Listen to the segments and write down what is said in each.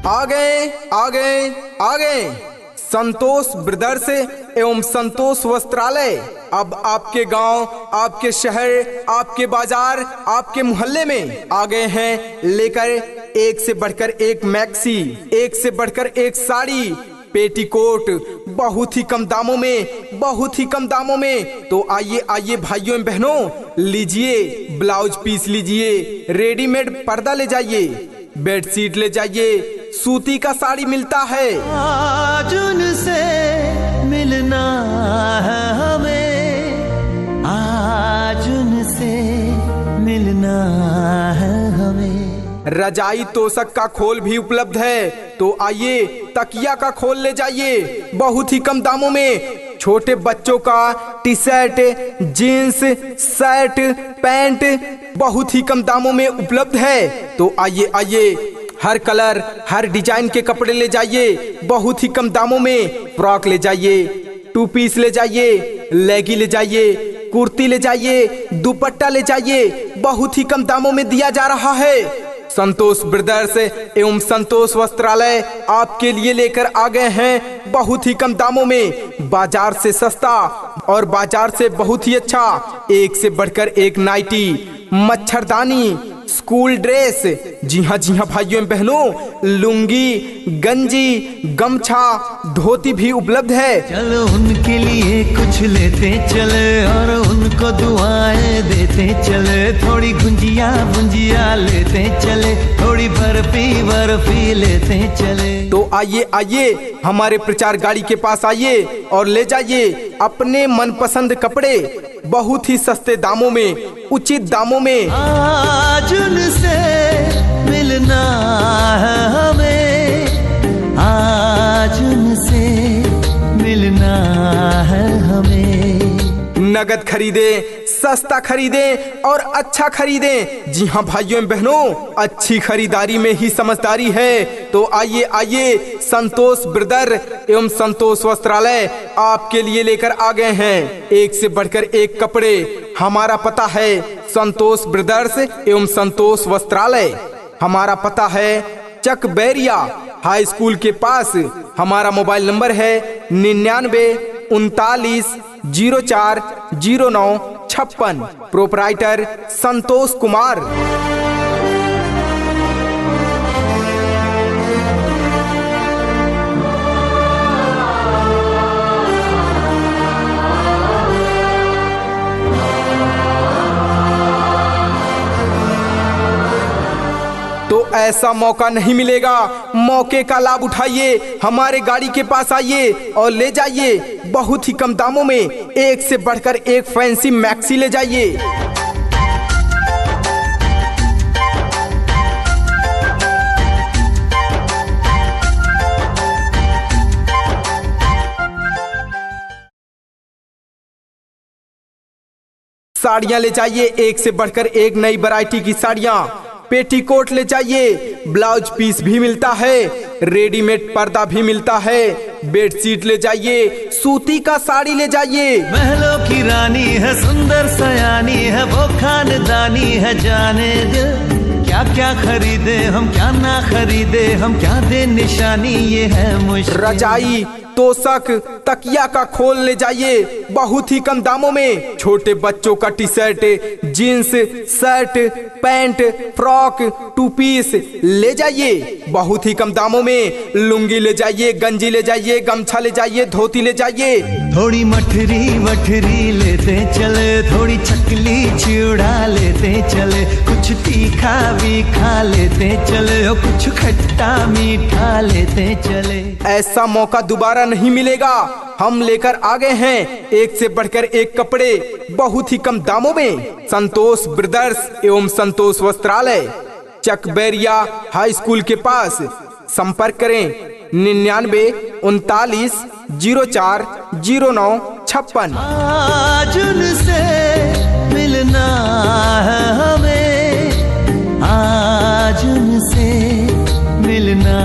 आगे संतोष ब्रदर्स एवं संतोष वस्त्रालय अब आपके गांव, आपके शहर, आपके बाजार, आपके मोहल्ले में आ गए हैं लेकर एक से बढ़कर एक मैक्सी, एक से बढ़कर एक साड़ी, पेटीकोट बहुत ही कम दामों में, बहुत ही कम दामों में। तो आइए आइए भाइयों एवं बहनों, लीजिए ब्लाउज पीस लीजिए, रेडीमेड पर्दा ले जाइए, बेडशीट ले जाइए, सूती का साड़ी मिलता है। आज उनसे मिलना है हमें, आज उनसे मिलना है हमें। रजाई तोशक का खोल भी उपलब्ध है, तो आइए तकिया का खोल ले जाइए बहुत ही कम दामों में। छोटे बच्चों का T shirt, jeans, shirt, pant बहुत ही कम दामों में उपलब्ध है। तो आइए आइए, हर कलर, हर डिजाइन के कपड़े ले जाइए बहुत ही कम दामों में। फ्रॉक ले जाइए, टू पीस ले जाइए, लेगी ले जाइए, कुर्ती ले जाइए, दुपट्टा ले जाइए, बहुत ही कम दामों में दिया जा रहा है। संतोष ब्रदर्स एवं संतोष वस्त्रालय आपके लिए लेकर आ गए हैं बहुत ही कम दामों में, बाजार से सस्ता और बाजार से बहुत ही अच्छा। एक से बढ़कर एक नाइटी, मच्छरदानी, स्कूल ड्रेस, जी हाँ भाइयों एवं बहनों, लुंगी, गंजी, गमछा, धोती भी उपलब्ध है। चलो उनके लिए कुछ लेते चले और उनको दुआएं देते चले, थोड़ी गुंजिया बुंजिया लेते चले, थोड़ी बर्फी लेते चले। तो आइए आइए हमारे प्रचार गाड़ी के पास आइए और ले जाइए अपने मनपसंद कपड़े बहुत ही सस्ते दामों में, उचित दामों में। आज उनसे मिलना है हमें, आज उनसे मिलना है हमें। नगद खरीदे, सस्ता खरीदे और अच्छा खरीदे। जी हाँ भाइयों एवं बहनों, अच्छी खरीदारी में ही समझदारी है। तो आइए आइए, संतोष ब्रदर एवं संतोष वस्त्रालय आपके लिए लेकर आ गए हैं एक से बढ़कर एक कपड़े। हमारा पता है संतोष ब्रदर्स एवं संतोष वस्त्रालय, हमारा पता है चक बैरिया हाई स्कूल के पास। हमारा मोबाइल नंबर है 99 39 04 09 56। प्रोपराइटर संतोष कुमार। तो ऐसा मौका नहीं मिलेगा, मौके का लाभ उठाइए, हमारे गाड़ी के पास आइए और ले जाइए बहुत ही कम दामों में। एक से बढ़कर एक फैंसी मैक्सी ले जाइए। साड़ियां ले जाइए, एक से बढ़कर एक नई वैरायटी की साड़ियां। पेटीकोट ले जाइए, ब्लाउज पीस भी मिलता है, रेडीमेड पर्दा भी मिलता है, बेडशीट ले जाइए, सूती का साड़ी ले जाइए। महलों की रानी है, सुंदर सयानी है, वो खानदानी है, जाने दे क्या क्या खरीदे हम, क्या ना खरीदे हम, क्या दे निशानी, ये है मुश्किल। रजाई, तोशक, तकिया का खोल ले जाइए बहुत ही कम दामों में। छोटे बच्चों का T shirt, jeans, shirt, pant, frock, two piece ले जाइए बहुत ही कम दामों में। लुंगी ले जाइए, गंजी ले जाइए, गमछा ले जाइए, धोती ले जाइए। थोड़ी मठरी लेते चले, थोड़ी चकली चिड़ा लेते चले, कुछ तीखा भी खा लेते चले, और कुछ खट्टा मीठा लेते चले। ऐसा मौका दोबारा नहीं मिलेगा। हम लेकर आ गए हैं एक से बढ़कर एक कपड़े बहुत ही कम दामों में। संतोष ब्रदर्स एवं संतोष वस्त्रालय, चक बैरिया हाई स्कूल के पास। संपर्क करें 99 39 04 09 56। आज उनसे मिलना है हमें, आज उनसे मिलना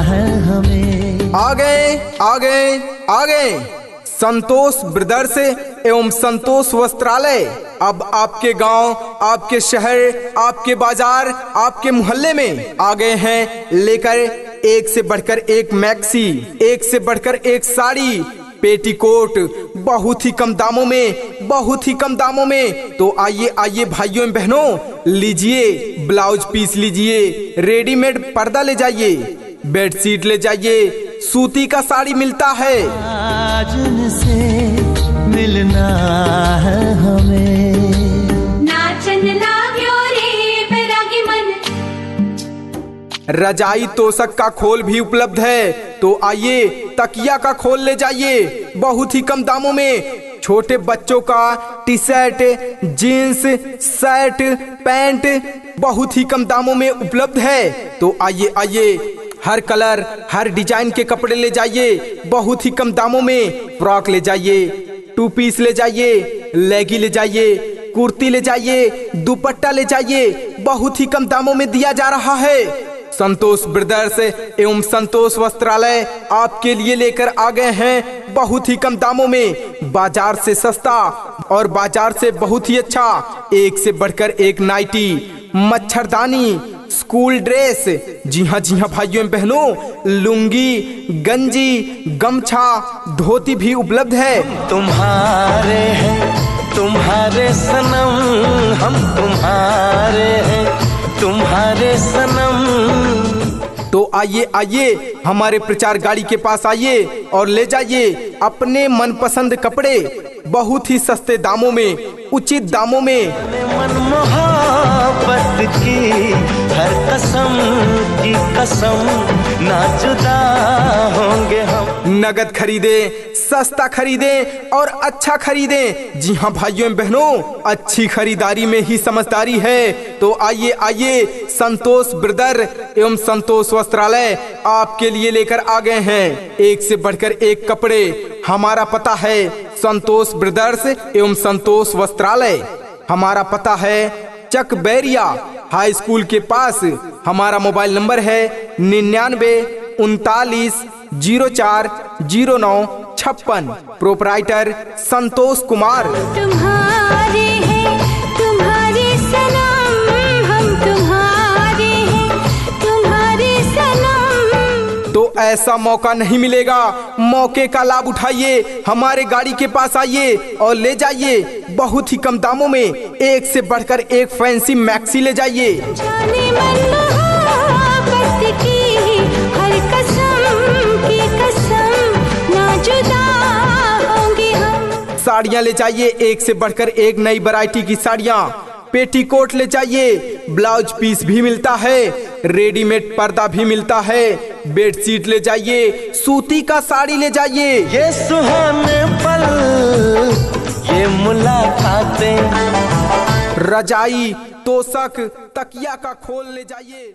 है हमें। आगे संतोष ब्रदर्स एवं संतोष वस्त्रालय अब आपके गांव, आपके शहर, आपके बाजार, आपके मोहल्ले में आ गए हैं लेकर एक से बढ़कर एक मैक्सी, एक से बढ़कर एक साड़ी, पेटीकोट बहुत ही कम दामों में, बहुत ही कम दामों में। तो आइए आइए भाइयों एवं बहनों, लीजिए ब्लाउज पीस लीजिए, रेडीमेड पर्दा ले जाइए, बेडशीट ले जाइए, सूती का साड़ी मिलता है। आज उनसे मिलना है हमें, नाचन लाग्यो रे बैरागी मन। रजाई तोशक का खोल भी उपलब्ध है, तो आइए तकिया का खोल ले जाइए बहुत ही कम दामों में। छोटे बच्चों का T shirt, jeans, shirt, pant बहुत ही कम दामों में उपलब्ध है। तो आइए आइए, हर कलर हर डिजाइन के कपड़े ले जाइए बहुत ही कम दामों में। फ्रॉक ले जाइए, टू पीस ले जाइए, लेगी ले जाइए, कुर्ती ले जाइए, दुपट्टा ले जाइए, बहुत ही कम दामों में दिया जा रहा है। संतोष ब्रदर्स एवं संतोष वस्त्रालय आपके लिए लेकर आ गए हैं बहुत ही कम दामों में, बाजार से सस्ता और बाजार से बहुत ही अच्छा। एक से बढ़कर एक नाइटी, मच्छरदानी, स्कूल ड्रेस, जी हाँ भाइयों एवं बहनों, लुंगी, गंजी, गमछा, धोती भी उपलब्ध है। तुम्हारे हैं तुम्हारे सनम, हम तुम्हारे हैं तुम्हारे सनम। तो आइए आइए हमारे प्रचार गाड़ी के पास आइए और ले जाइए अपने मनपसंद कपड़े बहुत ही सस्ते दामों में, उचित दामों में। मन मोहब्बत की हर कसम की कसम, ना जुदा होंगे हम। नगद खरीदे, सस्ता खरीदे और अच्छा खरीदे। जी हाँ भाइयों एवं बहनों, अच्छी खरीदारी में ही समझदारी है। तो आइए आइए, संतोष ब्रदर एवं संतोष वस्त्रालय आपके लिए लेकर आ गए हैं एक से बढ़कर एक कपड़े। हमारा पता है संतोष ब्रदर्स एवं संतोष वस्त्रालय, हमारा पता है चक बैरिया हाई स्कूल के पास। हमारा मोबाइल नंबर है 99 39 04 09 56। प्रोपराइटर संतोष कुमार। तुम्हारे हैं तुम्हारे सनम, हम तुम्हारे हैं तुम्हारे सनम। तो ऐसा मौका नहीं मिलेगा, मौके का लाभ उठाइए, हमारे गाड़ी के पास आइए और ले जाइए बहुत ही कम दामों में। एक से बढ़कर एक फैंसी मैक्सी ले जाइए। जाने मन मोहब्बत की हर कसम की कसम, ना जुदा होंगे हम। साड़ियाँ ले जाइए, एक से बढ़कर एक नई वैरायटी की साड़ियाँ, पेटीकोट ले जाइए, ब्लाउज पीस भी मिलता है, रेडीमेड पर्दा भी मिलता है, बेडशीट ले जाइए, सूती का साड़ी ले जाइए। ये सुहाने पल, ये मुलाकातें, रजाई तोशक तकिया का खोल ले जाइए।